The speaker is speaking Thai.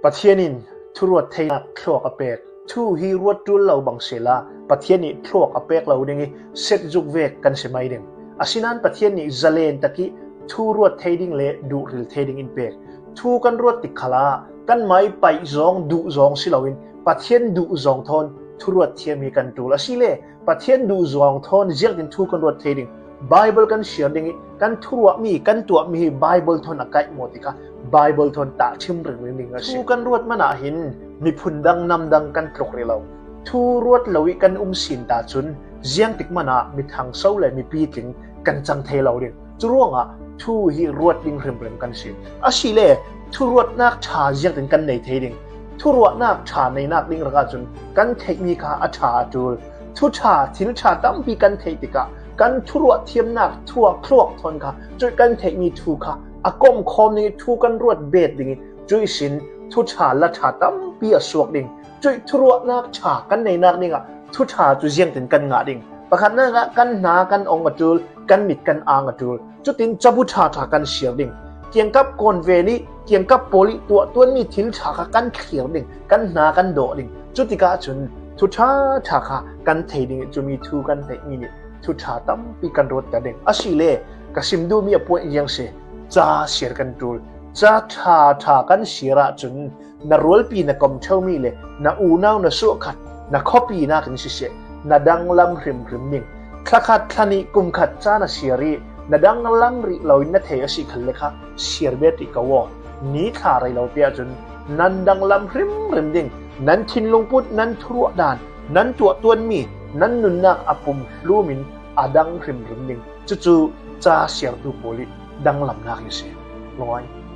ประเทศนี้ทุรวดเทียคลอกอเปกทูฮีรวดจุลเราบังเสลาประเทศนี้คลอกอเปกเราเด้งเซตจุกเวกกันเสมัยเด้งอาศินันประเทศนี้จะเลนตะกี้ทูรวดเทดิ้งเละดูริลเทดิ้งอินเปกทูกันรวดติขลากันไม่ไปจองดูจองสิเราอินประเทศดูจองทนทุรวดเทียมีกันดูละสิเล่ประเทศดูจองทนเจียงดินทูกันรวดเทดิ้งไบเบิลกันเชียร์ดิ้งกันทุรวดมีกันตัวมีไบเบิลทนอากาศหมดที่ค่ะไบเบิลทนตาชิมเรื่องนี้ก็ทูกันรวดมันอาหินมีพุ่นดังนำดังกันตรกเรเราทูรวดเราวิกันสินตาจุนเจียงติกมันอามีทางเศร้าเลยมีปีถึงกันจังเทเราเด่นจุร่วงอ่ะทูฮีรวดดิ้งเริ่มกันสิอาศิเล่ทุรวดนักชาเจียงถึงกันในเทดิ้งทุรวดนักชาในนักดิ้งระกาจุนกันเทมีค่าอาชาจูลทุชาทิลชาตั้มปีกันเทติกะกันทุรวดเทียมนักทั่วคลอกทนค่ะจุดกันเทมีทูค่ะอากมคอมนี่ทูกันรวดเบ็ดดิ้งจุยสินทุชาละชาตั้มปีอสวกดิ้งจุยทุรวดนักชากันในนักดิ้งอ่ะทุชาจุเจียงถึงกันงาดิ้งประคันนั่นกันนากันองกจูลกันมิดกันอางจูลจุดตินจับุชาถากันเชียร์ดิ้งเกี่ยงกับกอนเวนี่เกี่ยงกับโพลิตัวนี้ทิ้งฉากกันเขียวดิ่งกันนากันโดดิ่งจุดที่กาจุนทุชาฉากกันเทดิ่งจะมีทูกันเทมีนี่ทุชาตั้มปีกันรถกันดิ่งอาศิเล่กสิมดูมีอภัยยังเสจ้าเชียร์กันจูลจ้าถากันเชียร์จุนนารวลปีนักกอมเช่ามีเลยนาอูน่าวนาสุขัดนาข้อปีนากันสิเสนาดังลำริมนิ่งคลักขัดคลันีกุมขัดจ้านาเชียรีนาดังลังริเราอินนาเทอสิขันเลขาเชียร์เบติกาวนี้ขาไรเราเปียจนนันดังลำริมดิ่งนั้นทินลงพุทนั้นทุรวดานนั้นตัวมีนั้นนุนนักอปุมลูมินอาดังริมดิ่งจู่ๆจ้าเชียร์ดูโพลิดังลำนักยิ่งเสียร้อย